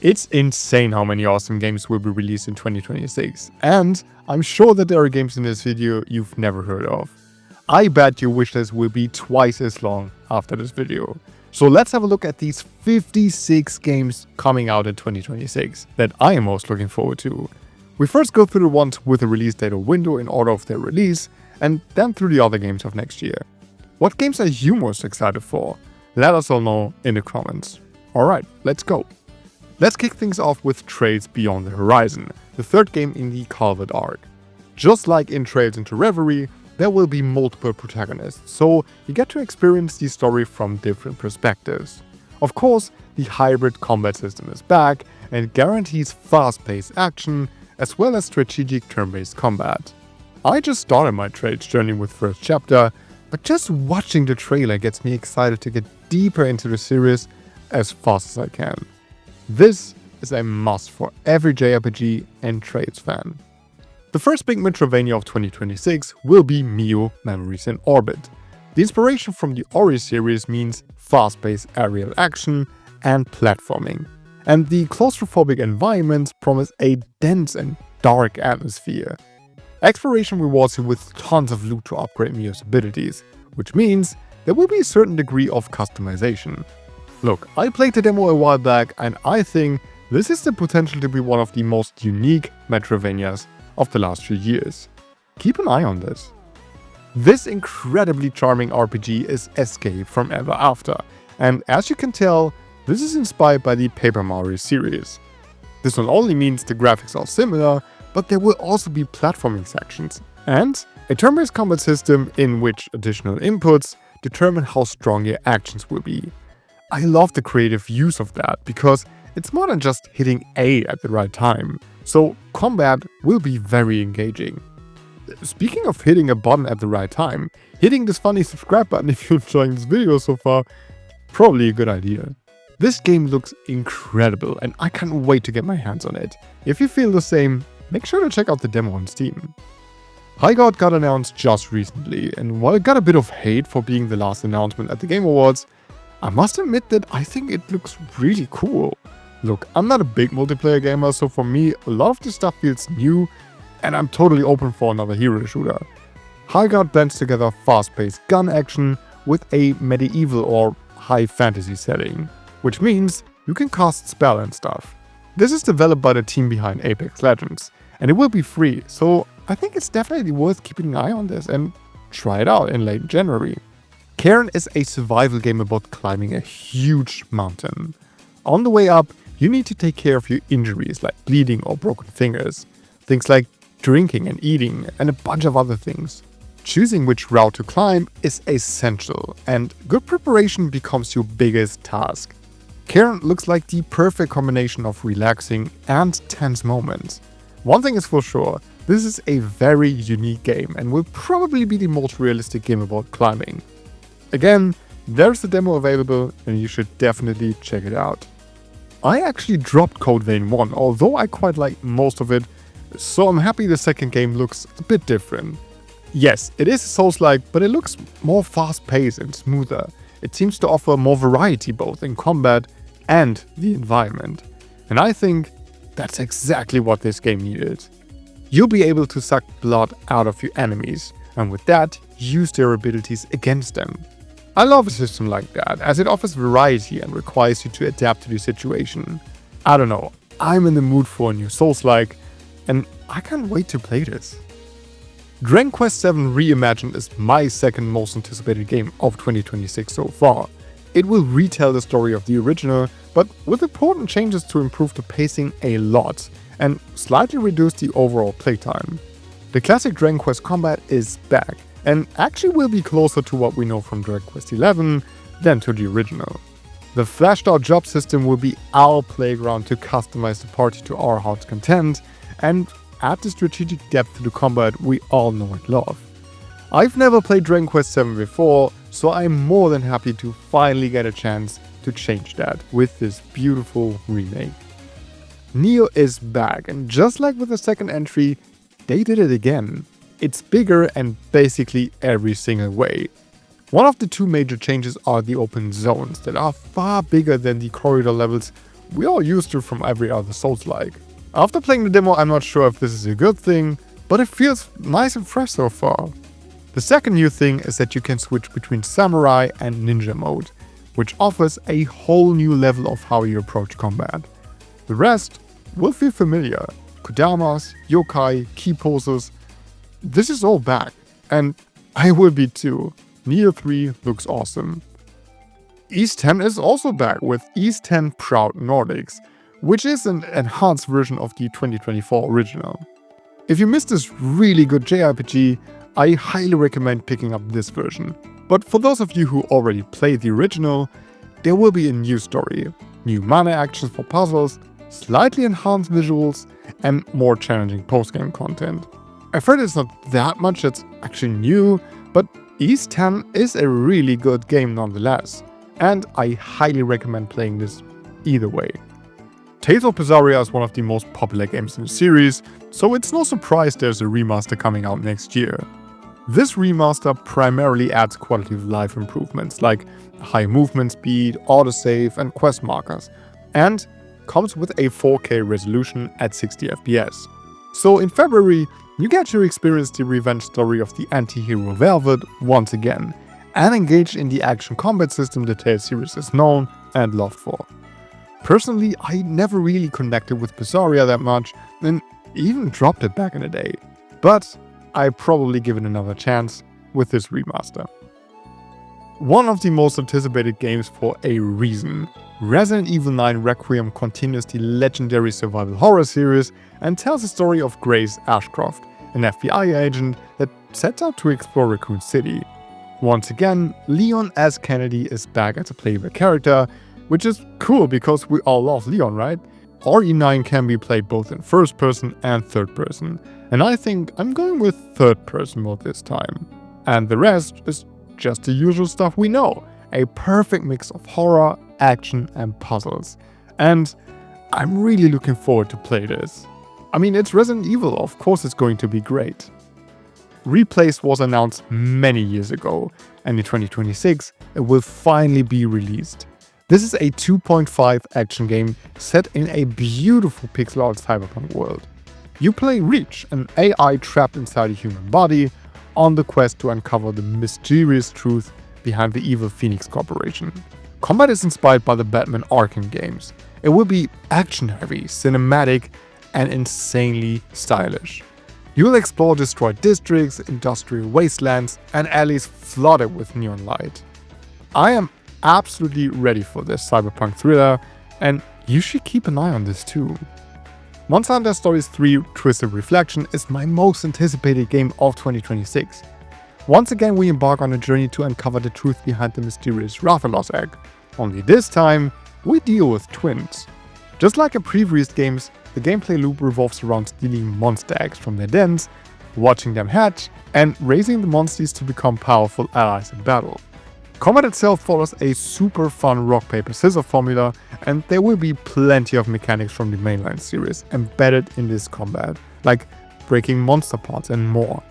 It's insane how many awesome games will be released in 2026, and I'm sure that there are games in this video you've never heard of. I bet your wishlist will be twice as long after this video. So let's have a look at these 56 games coming out in 2026 that I am most looking forward to. We first go through the ones with a release date or window in order of their release, and then through the other games of next year. What games are you most excited for? Let us all know in the comments. Alright, let's go. Let's kick things off with Trails Beyond the Horizon, the third game in the Calvert arc. Just like in Trails into Reverie, there will be multiple protagonists, so you get to experience the story from different perspectives. Of course, the hybrid combat system is back and guarantees fast-paced action as well as strategic turn-based combat. I just started my Trails journey with first chapter, but just watching the trailer gets me excited to get deeper into the series as fast as I can. This is a must for every JRPG and Trails fan. The first big Metroidvania of 2026 will be Mio Memories in Orbit. The inspiration from the Ori series means fast-paced aerial action and platforming, and the claustrophobic environments promise a dense and dark atmosphere. Exploration rewards you with tons of loot to upgrade Mio's abilities, which means there will be a certain degree of customization. Look, I played the demo a while back and I think this is the potential to be one of the most unique Metroidvanias of the last few years. Keep an eye on this. This incredibly charming RPG is Escape from Ever After, and as you can tell, this is inspired by the Paper Mario series. This not only means the graphics are similar, but there will also be platforming sections, and a turn-based combat system in which additional inputs determine how strong your actions will be. I love the creative use of that, because it's more than just hitting A at the right time, so combat will be very engaging. Speaking of hitting a button at the right time, hitting this funny subscribe button if you're enjoying this video so far, probably a good idea. This game looks incredible and I can't wait to get my hands on it. If you feel the same, make sure to check out the demo on Steam. High Guard got announced just recently, and while it got a bit of hate for being the last announcement at the Game Awards, I must admit that I think it looks really cool. Look, I'm not a big multiplayer gamer, so for me, a lot of this stuff feels new, and I'm totally open for another hero shooter. High Guard blends together fast-paced gun action with a medieval or high fantasy setting, which means you can cast spell and stuff. This is developed by the team behind Apex Legends, and it will be free, so I think it's definitely worth keeping an eye on this and try it out in late January. Cairn is a survival game about climbing a huge mountain. On the way up, you need to take care of your injuries like bleeding or broken fingers, things like drinking and eating, and a bunch of other things. Choosing which route to climb is essential, and good preparation becomes your biggest task. Cairn looks like the perfect combination of relaxing and tense moments. One thing is for sure, this is a very unique game and will probably be the most realistic game about climbing. Again, there's the demo available and you should definitely check it out. I actually dropped Code Vein 1, although I quite like most of it, so I'm happy the second game looks a bit different. Yes, it is Souls-like, but it looks more fast-paced and smoother. It seems to offer more variety both in combat and the environment. And I think that's exactly what this game needed. You'll be able to suck blood out of your enemies, and with that, use their abilities against them. I love a system like that, as it offers variety and requires you to adapt to the situation. I don't know, I'm in the mood for a new Souls-like, and I can't wait to play this. Dragon Quest VII Reimagined is my second most anticipated game of 2026 so far. It will retell the story of the original, but with important changes to improve the pacing a lot and slightly reduce the overall playtime. The classic Dragon Quest combat is back, and actually will be closer to what we know from Dragon Quest XI than to the original. The flashed out job system will be our playground to customize the party to our heart's content, and add the strategic depth to the combat we all know and love. I've never played Dragon Quest VII before, so I'm more than happy to finally get a chance to change that with this beautiful remake. Neo is back, and just like with the second entry, they did it again. It's bigger and basically every single way. One of the two major changes are the open zones that are far bigger than the corridor levels we all used to from every other Souls-like. After playing the demo, I'm not sure if this is a good thing, but it feels nice and fresh so far. The second new thing is that you can switch between Samurai and Ninja mode, which offers a whole new level of how you approach combat. The rest will feel familiar. Kodamas, yokai, ki poses. This is all back, and I will be too. Neo 3 looks awesome. Ys 10 is also back with Ys 10 Proud Nordics, which is an enhanced version of the 2024 original. If you missed this really good JRPG, I highly recommend picking up this version. But for those of you who already played the original, there will be a new story, new mana actions for puzzles, slightly enhanced visuals, and more challenging post-game content. I've heard it's not that much that's actually new, but Ys 10 is a really good game nonetheless, and I highly recommend playing this either way. Tales of Berseria is one of the most popular games in the series, so it's no surprise there's a remaster coming out next year. This remaster primarily adds quality of life improvements like high movement speed, autosave, and quest markers, and comes with a 4K resolution at 60 FPS. So in February, you get to experience the revenge story of the anti-hero Velvet once again, and engage in the action combat system the Tales series is known and loved for. Personally, I never really connected with Berseria that much, and even dropped it back in the day. But I probably give it another chance with this remaster. One of the most anticipated games for a reason. Resident Evil 9 Requiem continues the legendary survival horror series and tells the story of Grace Ashcroft, an FBI agent that sets out to explore Raccoon City. Once again, Leon S. Kennedy is back as a playable character, which is cool because we all love Leon, right? RE9 can be played both in first person and third person, and I think I'm going with third person mode this time. And the rest is just the usual stuff we know, a perfect mix of horror, action and puzzles. And I'm really looking forward to play this. I mean, it's Resident Evil, of course it's going to be great. Replaced was announced many years ago, and in 2026 it will finally be released. This is a 2.5 action game set in a beautiful pixel art cyberpunk world. You play Reach, an AI trapped inside a human body, on the quest to uncover the mysterious truth behind the evil Phoenix Corporation. Combat is inspired by the Batman Arkham games. It will be action-heavy, cinematic, and insanely stylish. You will explore destroyed districts, industrial wastelands, and alleys flooded with neon light. I am absolutely ready for this cyberpunk thriller, and you should keep an eye on this too. Monster Hunter Stories 3 Twisted Reflection is my most anticipated game of 2026. Once again we embark on a journey to uncover the truth behind the mysterious Rathalos egg. Only this time, we deal with twins. Just like in previous games, the gameplay loop revolves around stealing monster eggs from their dens, watching them hatch, and raising the monsters to become powerful allies in battle. Combat itself follows a super fun rock paper scissors formula, and there will be plenty of mechanics from the mainline series embedded in this combat, like breaking monster parts and more.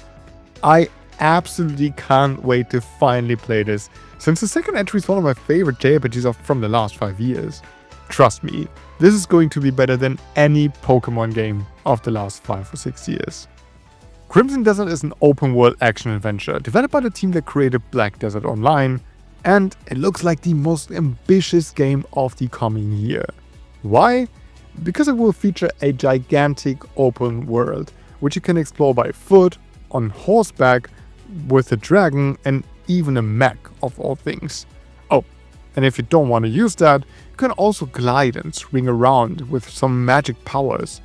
I absolutely can't wait to finally play this, since the second entry is one of my favorite JRPGs from the last 5 years. Trust me, this is going to be better than any Pokemon game of the last 5 or 6 years. Crimson Desert is an open-world action-adventure developed by the team that created Black Desert Online, and it looks like the most ambitious game of the coming year. Why? Because it will feature a gigantic open world, which you can explore by foot, on horseback, with a dragon, and even a mech of all things. Oh, and if you don't want to use that, you can also glide and swing around with some magic powers.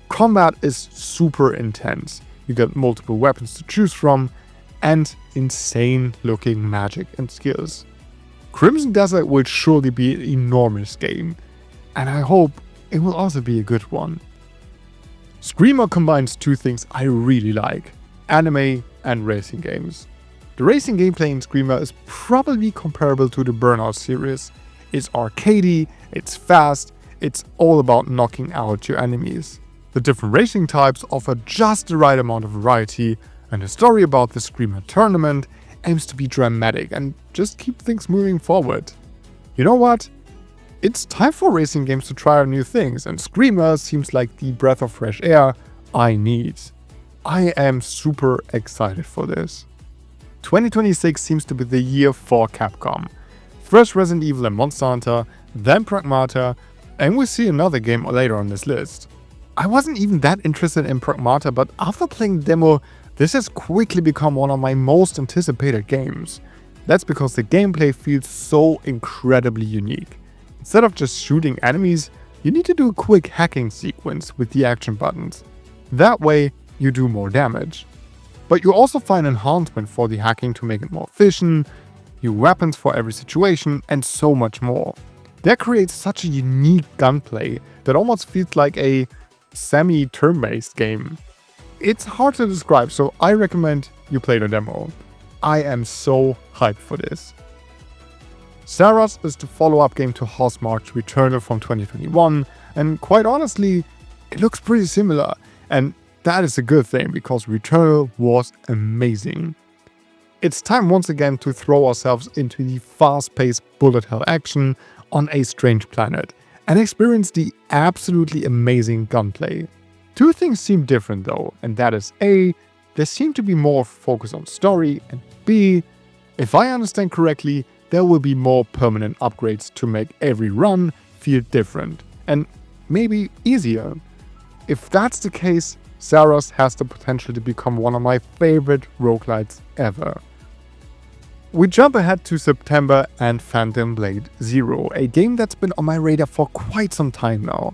Combat is super intense. You get multiple weapons to choose from, and insane looking magic and skills. Crimson Desert will surely be an enormous game, and I hope it will also be a good one. Screamer combines two things I really like: anime and racing games. The racing gameplay in Screamer is probably comparable to the Burnout series. It's arcadey, it's fast, it's all about knocking out your enemies. The different racing types offer just the right amount of variety, and the story about the Screamer tournament aims to be dramatic and just keep things moving forward. You know what? It's time for racing games to try out new things, and Screamer seems like the breath of fresh air I need. I am super excited for this. 2026 seems to be the year for Capcom. First Resident Evil and Monster Hunter, then Pragmata, and we'll see another game later on this list. I wasn't even that interested in Pragmata, but after playing the demo, this has quickly become one of my most anticipated games. That's because the gameplay feels so incredibly unique. Instead of just shooting enemies, you need to do a quick hacking sequence with the action buttons. That way, you do more damage. But you also find enhancement for the hacking to make it more efficient, new weapons for every situation, and so much more. That creates such a unique gunplay that almost feels like a semi-turn-based game. It's hard to describe, so I recommend you play the demo. I am so hyped for this. Saros is the follow-up game to Housemarque Returnal from 2021, and quite honestly, it looks pretty similar, and that is a good thing because Returnal was amazing. It's time once again to throw ourselves into the fast-paced bullet hell action on a strange planet and experience the absolutely amazing gunplay. Two things seem different though, and that is A, there seem to be more focus on story, and B, if I understand correctly, there will be more permanent upgrades to make every run feel different and maybe easier. If that's the case, Saros has the potential to become one of my favorite roguelites ever. We jump ahead to September and Phantom Blade Zero, a game that's been on my radar for quite some time now.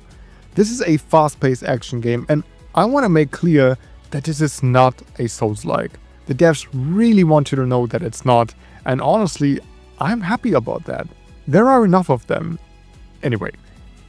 This is a fast-paced action game, and I want to make clear that this is not a Souls-like. The devs really want you to know that it's not, and honestly, I'm happy about that. There are enough of them. Anyway,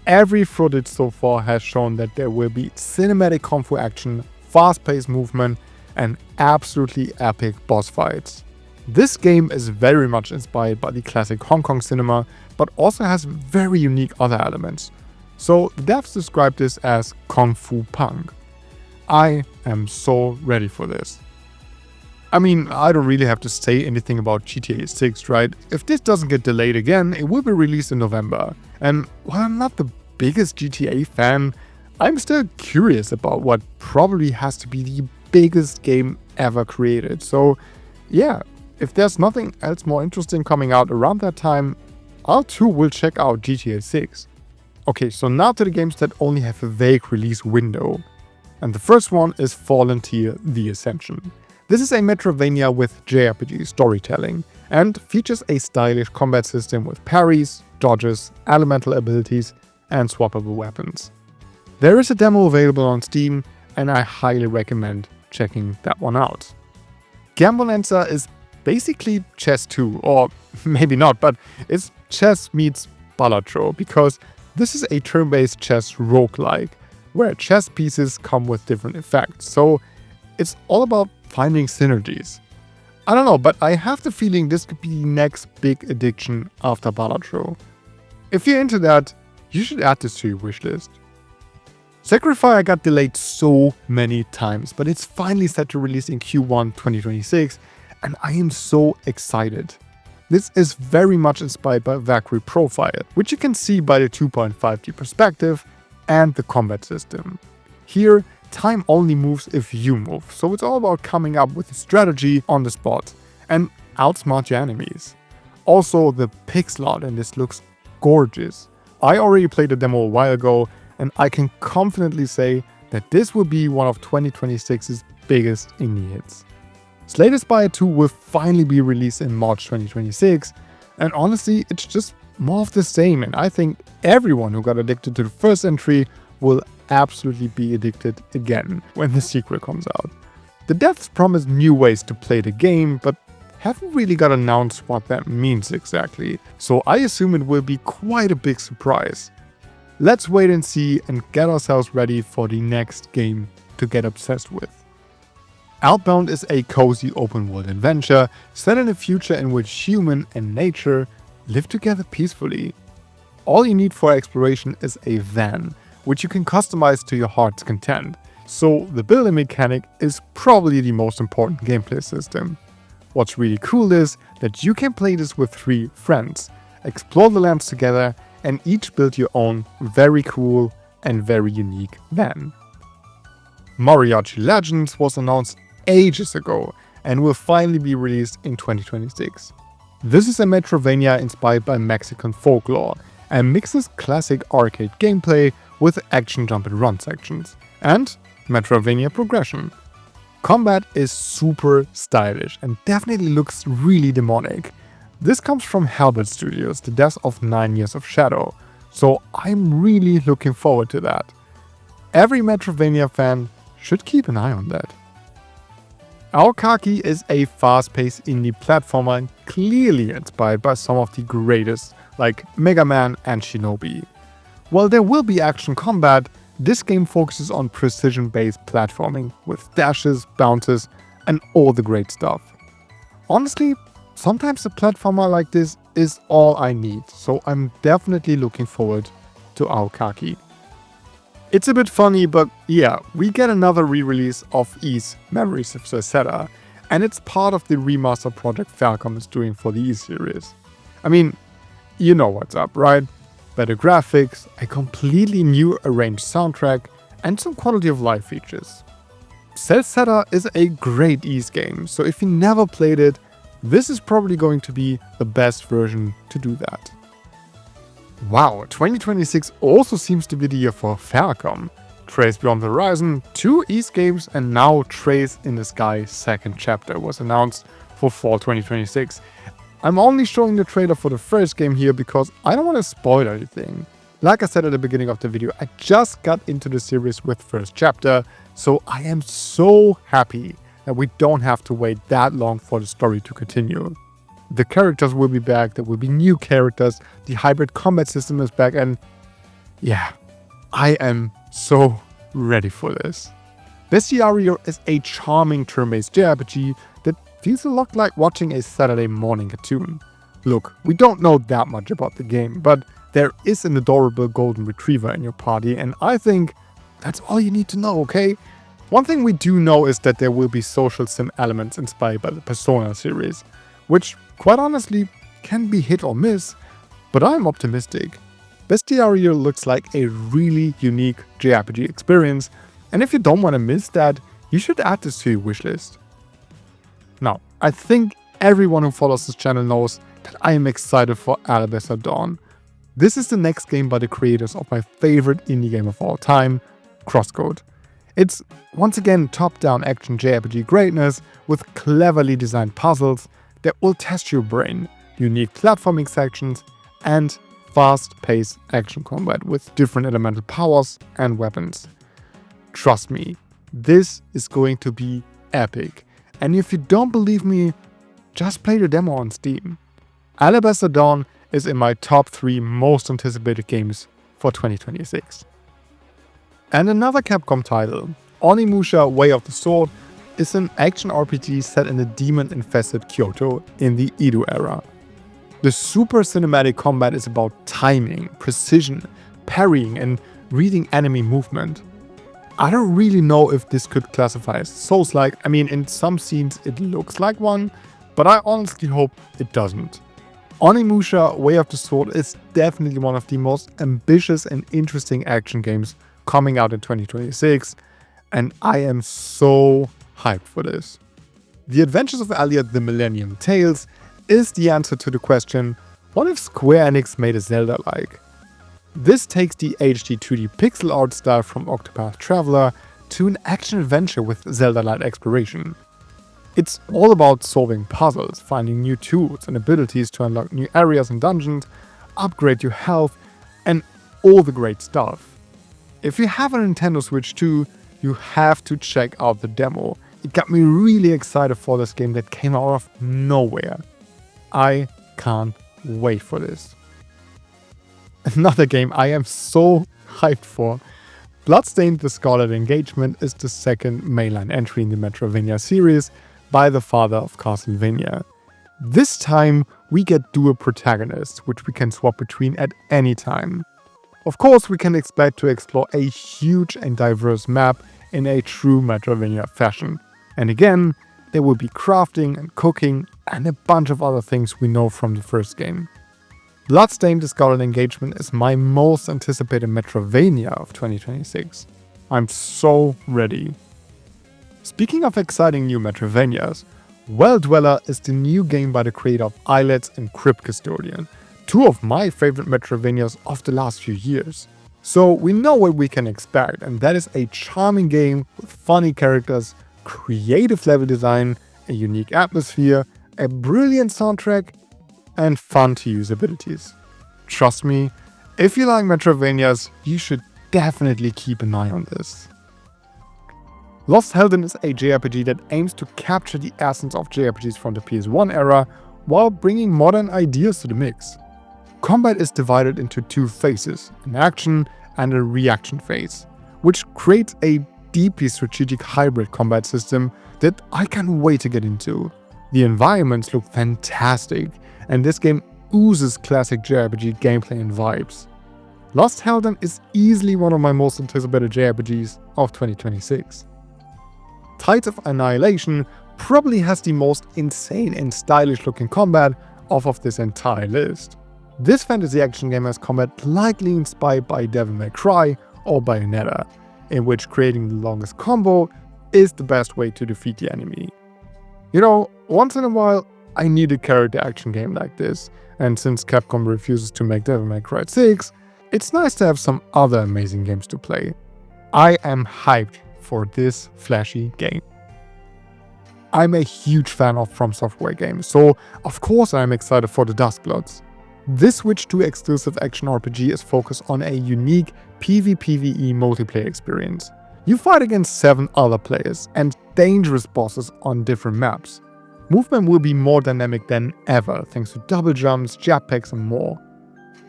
every footage so far has shown that there will be cinematic kung fu action, fast-paced movement, and absolutely epic boss fights. This game is very much inspired by the classic Hong Kong cinema, but also has very unique other elements. So the devs describe this as Kung Fu Punk. I am so ready for this. I mean, I don't really have to say anything about GTA 6, right? If this doesn't get delayed again, it will be released in November. And while I'm not the biggest GTA fan, I'm still curious about what probably has to be the biggest game ever created. So yeah, if there's nothing else more interesting coming out around that time, I too will check out GTA 6. Okay, so now to the games that only have a vague release window. And the first one is Fallen Tier: The Ascension. This is a Metroidvania with JRPG storytelling and features a stylish combat system with parries, dodges, elemental abilities, and swappable weapons. There is a demo available on Steam, and I highly recommend checking that one out. Gambonanza is basically Chess 2, or maybe not, but it's Chess meets Balatro, because this is a turn-based chess roguelike, where chess pieces come with different effects, so it's all about finding synergies. I don't know, but I have the feeling this could be the next big addiction after Balatro. If you're into that, you should add this to your wishlist. Sacrifier got delayed so many times, but it's finally set to release in Q1 2026, and I am so excited. This is very much inspired by Valkyrie Profile, which you can see by the 2.5D perspective and the combat system. Here, time only moves if you move, so it's all about coming up with a strategy on the spot and outsmart your enemies. Also, the pixel art in this looks gorgeous. I already played the demo a while ago, and I can confidently say that this will be one of 2026's biggest indie hits. Slay the Spire 2 will finally be released in March 2026, and honestly, it's just more of the same, and I think everyone who got addicted to the first entry will absolutely be addicted again when the sequel comes out. The devs promise new ways to play the game, but haven't really got announced what that means exactly, so I assume it will be quite a big surprise. Let's wait and see and get ourselves ready for the next game to get obsessed with. Outbound is a cozy open-world adventure set in a future in which human and nature live together peacefully. All you need for exploration is a van, which you can customize to your heart's content, so the building mechanic is probably the most important gameplay system. What's really cool is that you can play this with 3 friends, explore the lands together, and each build your own very cool and very unique van. Mariachi Legends was announced ages ago and will finally be released in 2026. This is a Metroidvania inspired by Mexican folklore and mixes classic arcade gameplay with action jump and run sections and Metroidvania progression. Combat is super stylish and definitely looks really demonic. This comes from Halberd Studios, the devs of 9 Years of Shadow, so I'm really looking forward to that. Every Metroidvania fan should keep an eye on that. Aokaki is a fast-paced indie platformer clearly inspired by some of the greatest, like Mega Man and Shinobi. While there will be action combat, this game focuses on precision-based platforming with dashes, bounces, and all the great stuff. Honestly, sometimes a platformer like this is all I need, so I'm definitely looking forward to Aokaki. It's a bit funny, but yeah, we get another re-release of Ys Memories of Celceta, and it's part of the remaster project Falcom is doing for the Ys series. I mean, you know what's up, right? Better graphics, a completely new arranged soundtrack, and some quality of life features. Celceta is a great Ys game, so if you never played it, this is probably going to be the best version to do that. Wow, 2026 also seems to be the year for Falcom. Trace Beyond the Horizon, 2 Ys games, and now Trace in the Sky second chapter was announced for fall 2026. I'm only showing the trailer for the first game here because I don't want to spoil anything. Like I said at the beginning of the video, I just got into the series with first chapter, so I am so happy that we don't have to wait that long for the story to continue. The characters will be back, there will be new characters, the hybrid combat system is back, and yeah, I am so ready for this. Bestiario is a charming turn-based JRPG that feels a lot like watching a Saturday morning cartoon. Look, we don't know that much about the game, but there is an adorable golden retriever in your party, and I think that's all you need to know, okay? One thing we do know is that there will be social sim elements inspired by the Persona series, which, quite honestly, can be hit or miss, but I'm optimistic. Bestiario looks like a really unique JRPG experience, and if you don't want to miss that, you should add this to your wishlist. Now, I think everyone who follows this channel knows that I am excited for Alabaster Dawn. This is the next game by the creators of my favorite indie game of all time, Crosscode. It's, once again, top-down action JRPG greatness with cleverly designed puzzles that will test your brain, unique platforming sections, and fast-paced action combat with different elemental powers and weapons. Trust me, this is going to be epic. And if you don't believe me, just play the demo on Steam. Alabaster Dawn is in my top 3 most anticipated games for 2026. And another Capcom title, Onimusha Way of the Sword, is an action RPG set in the demon-infested Kyoto in the Edo era. The super cinematic combat is about timing, precision, parrying, and reading enemy movement. I don't really know if this could classify as Souls-like. I mean, in some scenes it looks like one, but I honestly hope it doesn't. Onimusha Way of the Sword is definitely one of the most ambitious and interesting action games coming out in 2026, and I am so hyped for this. The Adventures of Elliot the Millennium Tales is the answer to the question, what if Square Enix made a Zelda-like? This takes the HD 2D pixel art style from Octopath Traveler to an action-adventure with Zelda-like exploration. It's all about solving puzzles, finding new tools and abilities to unlock new areas and dungeons, upgrade your health, and all the great stuff. If you have a Nintendo Switch 2, you have to check out the demo. It got me really excited for this game that came out of nowhere. I can't wait for this. Another game I am so hyped for. Bloodstained: The Scarlet Engagement is the second mainline entry in the Metroidvania series by the father of Castlevania. This time we get dual protagonists, which we can swap between at any time. Of course, we can expect to explore a huge and diverse map in a true Metroidvania fashion. And again, there will be crafting and cooking and a bunch of other things we know from the first game. Bloodstained: The Scarlet Engagement is my most anticipated Metroidvania of 2026. I'm so ready. Speaking of exciting new Metroidvanias, Well Dweller is the new game by the creator of Islets and Crypt Custodian, two of my favorite Metroidvanias of the last few years. So we know what we can expect, and that is a charming game with funny characters, creative level design, a unique atmosphere, a brilliant soundtrack, and fun to use abilities. Trust me, if you like Metroidvanias, you should definitely keep an eye on this. Lost Helden is a JRPG that aims to capture the essence of JRPGs from the PS1 era while bringing modern ideas to the mix. Combat is divided into two phases, an action and a reaction phase, which creates a deeply strategic hybrid combat system that I can't wait to get into. The environments look fantastic, and this game oozes classic JRPG gameplay and vibes. Lost Helden is easily one of my most anticipated JRPGs of 2026. Tides of Annihilation probably has the most insane and stylish looking combat of this entire list. This fantasy action game has combat likely inspired by Devil May Cry or Bayonetta, in which creating the longest combo is the best way to defeat the enemy. You know, once in a while I need a character action game like this, and since Capcom refuses to make Devil May Cry 6, it's nice to have some other amazing games to play. I am hyped for this flashy game. I'm a huge fan of From Software games, so of course I'm excited for the Duskbloods. This Switch 2 exclusive action RPG is focused on a unique PvPvE multiplayer experience. You fight against 7 other players and dangerous bosses on different maps. Movement will be more dynamic than ever thanks to double jumps, jetpacks and more.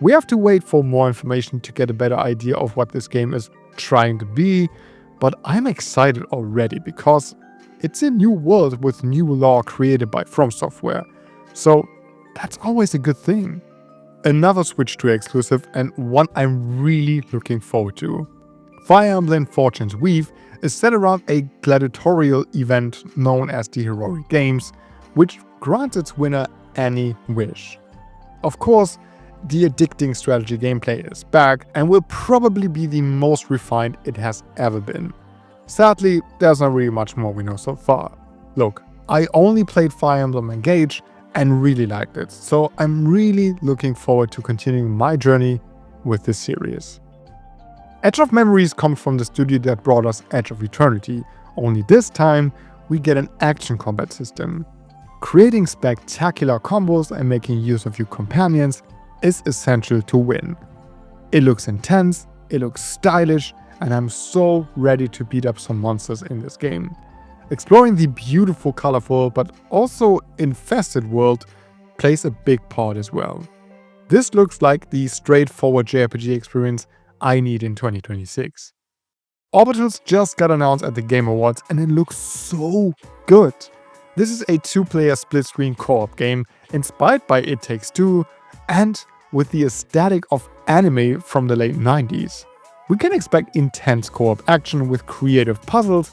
We have to wait for more information to get a better idea of what this game is trying to be, but I'm excited already because it's a new world with new lore created by From Software, so that's always a good thing. Another Switch 2 exclusive, and one I'm really looking forward to. Fire Emblem Fortune's Weave is set around a gladiatorial event known as the Heroic Games, which grants its winner any wish. Of course, the addicting strategy gameplay is back and will probably be the most refined it has ever been. Sadly, there's not really much more we know so far. Look, I only played Fire Emblem Engage and really liked it, so I'm really looking forward to continuing my journey with this series. Edge of Memories comes from the studio that brought us Edge of Eternity, only this time we get an action combat system. Creating spectacular combos and making use of your companions is essential to win. It looks intense, it looks stylish, and I'm so ready to beat up some monsters in this game. Exploring the beautiful, colorful, but also infested world plays a big part as well. This looks like the straightforward JRPG experience I need in 2026. Orbitals just got announced at the Game Awards and it looks so good. This is a 2-player split-screen co-op game inspired by It Takes Two and with the aesthetic of anime from the late 90s. We can expect intense co-op action with creative puzzles,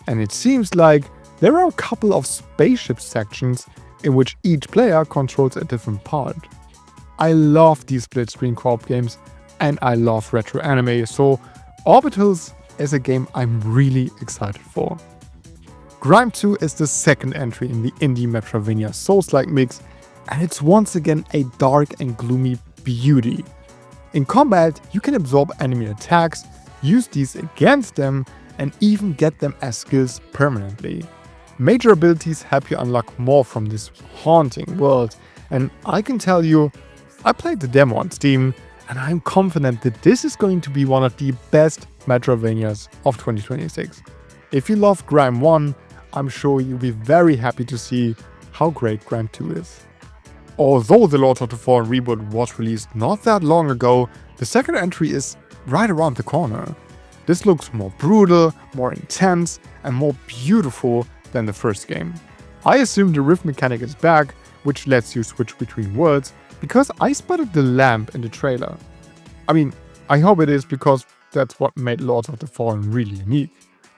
and it seems like there are a couple of spaceship sections in which each player controls a different part. I love these split-screen co-op games and I love retro anime, so Orbitals is a game I'm really excited for. Grime 2 is the second entry in the indie Metroidvania Souls-like mix, and it's once again a dark and gloomy beauty. In combat, you can absorb enemy attacks, use these against them, and even get them as skills permanently. Major abilities help you unlock more from this haunting world, and I can tell you, I played the demo on Steam, and I'm confident that this is going to be one of the best Metroidvanias of 2026. If you love Grime 1, I'm sure you'll be very happy to see how great Grime 2 is. Although the Lords of the Fallen reboot was released not that long ago, the second entry is right around the corner. This looks more brutal, more intense, and more beautiful than the first game. I assume the rift mechanic is back, which lets you switch between worlds, because I spotted the lamp in the trailer. I mean, I hope it is because that's what made Lords of the Fallen really unique.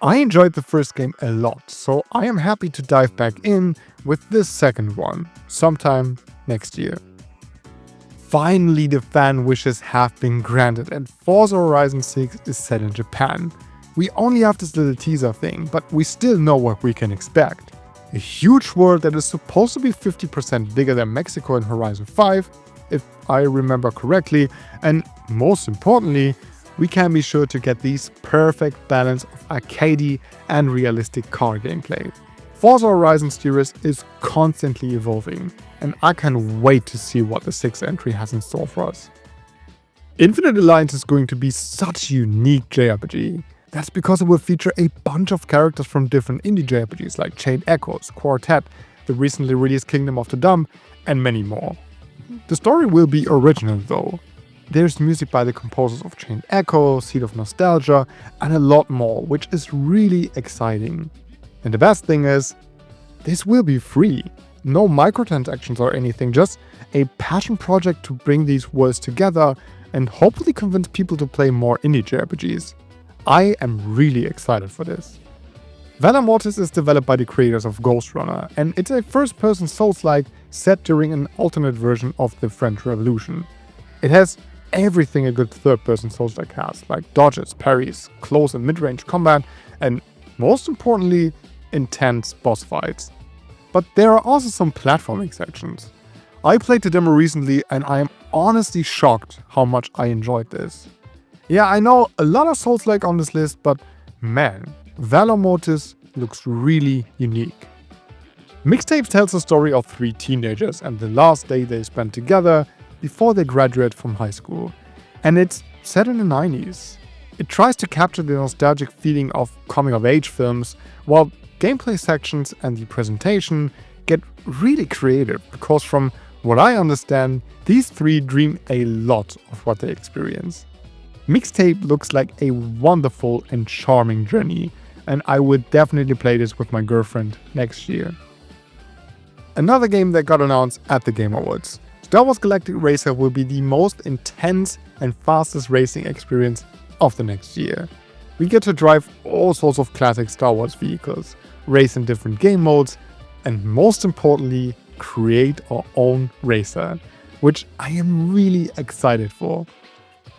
I enjoyed the first game a lot, so I am happy to dive back in with this second one, sometime next year. Finally, the fan wishes have been granted and Forza Horizon 6 is set in Japan. We only have this little teaser thing, but we still know what we can expect. A huge world that is supposed to be 50% bigger than Mexico in Horizon 5, if I remember correctly, and most importantly, we can be sure to get this perfect balance of arcadey and realistic car gameplay. Forza Horizon series is constantly evolving, and I can't wait to see what the 6th entry has in store for us. Infinite Alliance is going to be such a unique JRPG. That's because it will feature a bunch of characters from different indie JRPGs like Chained Echoes, Quartet, the recently released Kingdom of the Dumb, and many more. The story will be original though. There's music by the composers of Chained Echoes, Seed of Nostalgia, and a lot more, which is really exciting. And the best thing is, this will be free. No microtransactions or anything, just a passion project to bring these worlds together and hopefully convince people to play more indie JRPGs. I am really excited for this. Valor Mortis is developed by the creators of Ghost Runner, and it's a first-person Souls-like set during an alternate version of the French Revolution. It has everything a good third-person Souls-like has, like dodges, parries, close and mid-range combat, and most importantly, intense boss fights. But there are also some platforming sections. I played the demo recently and I am honestly shocked how much I enjoyed this. Yeah, I know a lot of Souls-like on this list, but man, Valor Mortis looks really unique. Mixtape tells the story of 3 teenagers and the last day they spent together before they graduate from high school. And it's set in the 90s. It tries to capture the nostalgic feeling of coming-of-age films, while gameplay sections and the presentation get really creative, because from what I understand, these 3 dream a lot of what they experience. Mixtape looks like a wonderful and charming journey, and I would definitely play this with my girlfriend next year. Another game that got announced at the Game Awards. Star Wars Galactic Racer will be the most intense and fastest racing experience of the next year. We get to drive all sorts of classic Star Wars vehicles, race in different game modes, and most importantly, create our own racer, which I am really excited for.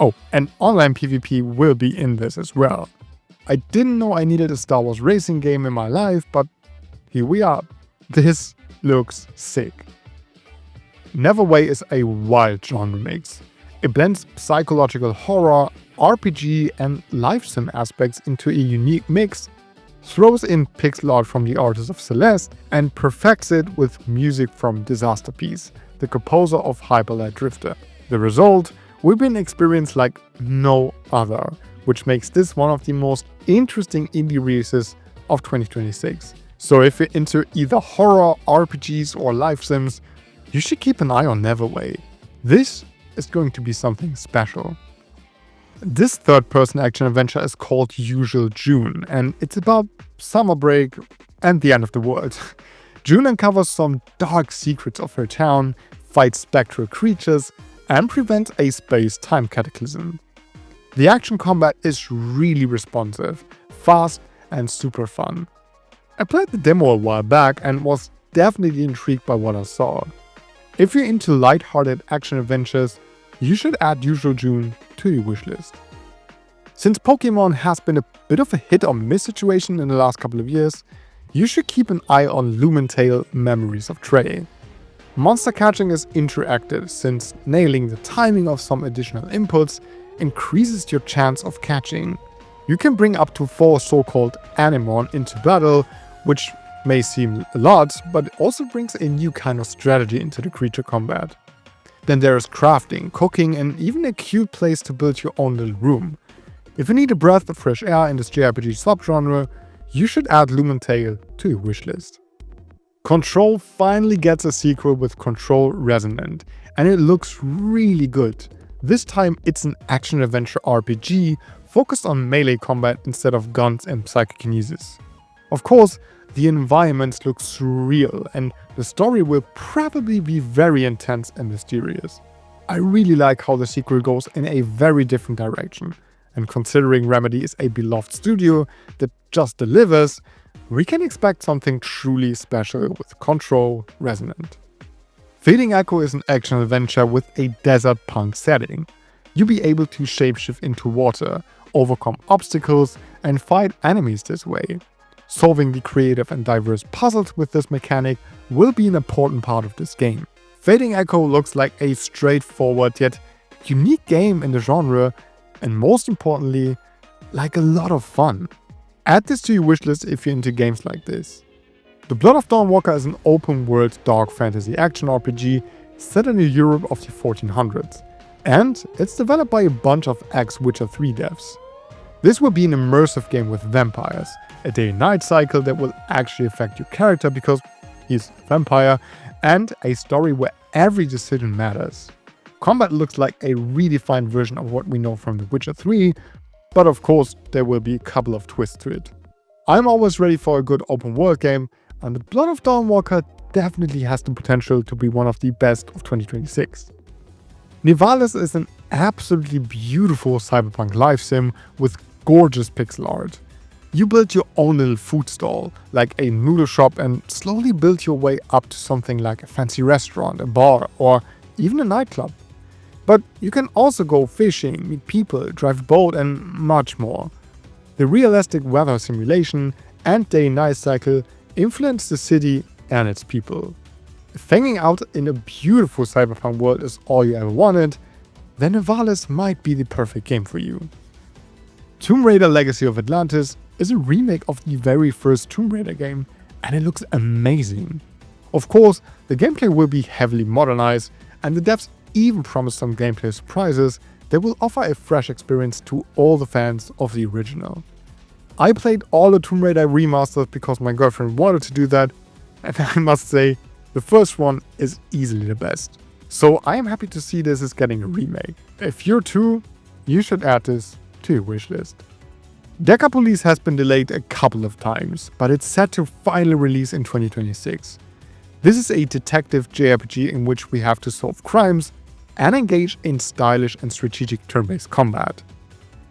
Oh, and online PvP will be in this as well. I didn't know I needed a Star Wars racing game in my life, but here we are. This looks sick. Neverway is a wild genre mix. It blends psychological horror, RPG and life sim aspects into a unique mix, throws in pixel art from the artist of Celeste, and perfects it with music from Disasterpeace, the composer of Hyper Light Drifter. The result will be an experience like no other, which makes this one of the most interesting indie releases of 2026. So if you're into either horror, RPGs or life sims, you should keep an eye on Neverway. This is going to be something special. This third-person action adventure is called Usual June, and it's about summer break and the end of the world. June uncovers some dark secrets of her town, fights spectral creatures, and prevents a space-time cataclysm. The action combat is really responsive, fast, and super fun. I played the demo a while back and was definitely intrigued by what I saw. If you're into light-hearted action adventures, you should add Usual June to your wishlist. Since Pokemon has been a bit of a hit or miss situation in the last couple of years, you should keep an eye on Lumentale Memories of Trey. Monster catching is interactive, since nailing the timing of some additional inputs increases your chance of catching. You can bring up to 4 so-called Animon into battle, which may seem a lot, but it also brings a new kind of strategy into the creature combat. Then there is crafting, cooking, and even a cute place to build your own little room. If you need a breath of fresh air in this JRPG subgenre, you should add Lumentale to your wishlist. Control finally gets a sequel with Control Resonant, and it looks really good. This time it's an action-adventure RPG focused on melee combat instead of guns and psychokinesis. Of course, the environment looks surreal, and the story will probably be very intense and mysterious. I really like how the sequel goes in a very different direction, and considering Remedy is a beloved studio that just delivers, we can expect something truly special with Control Resonant. Fading Echo is an action-adventure with a desert punk setting. You'll be able to shapeshift into water, overcome obstacles, and fight enemies this way. Solving the creative and diverse puzzles with this mechanic will be an important part of this game. Fading Echo looks like a straightforward yet unique game in the genre, and most importantly, like a lot of fun. Add this to your wishlist if you're into games like this. The Blood of Dawnwalker is an open-world dark fantasy action RPG set in the Europe of the 1400s, and it's developed by a bunch of ex-Witcher 3 devs. This will be an immersive game with vampires, a day-and-night cycle that will actually affect your character because he's a vampire, and a story where every decision matters. Combat looks like a redefined version of what we know from The Witcher 3, but of course there will be a couple of twists to it. I'm always ready for a good open world game, and The Blood of Dawnwalker definitely has the potential to be one of the best of 2026. Nivalis is an absolutely beautiful cyberpunk life sim with gorgeous pixel art. You build your own little food stall, like a noodle shop, and slowly build your way up to something like a fancy restaurant, a bar, or even a nightclub. But you can also go fishing, meet people, drive a boat, and much more. The realistic weather simulation and day-night cycle influence the city and its people. If hanging out in a beautiful cyberpunk world is all you ever wanted, then Nivalis might be the perfect game for you. Tomb Raider Legacy of Atlantis is a remake of the very first Tomb Raider game, and it looks amazing. Of course, the gameplay will be heavily modernized, and the devs even promise some gameplay surprises that will offer a fresh experience to all the fans of the original. I played all the Tomb Raider remasters because my girlfriend wanted to do that, and I must say, the first one is easily the best. So I am happy to see this is getting a remake. If you're too, you should add this to your wishlist. Decapolice has been delayed a couple of times, but it's set to finally release in 2026. This is a detective JRPG in which we have to solve crimes and engage in stylish and strategic turn-based combat.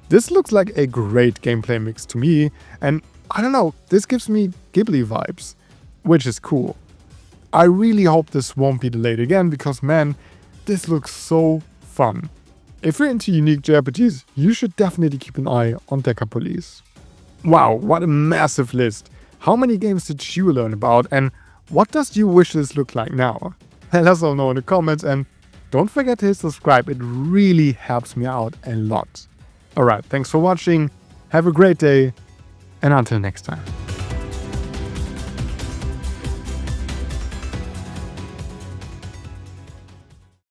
This looks like a great gameplay mix to me, and I don't know, this gives me Ghibli vibes, which is cool. I really hope this won't be delayed again because man, this looks so fun. If you're into unique JRPGs, you should definitely keep an eye on Decapolice. Wow, what a massive list! How many games did you learn about, and what does your wishlist look like now? Let us all know in the comments, and don't forget to hit subscribe, it really helps me out a lot. Alright, thanks for watching, have a great day, and until next time.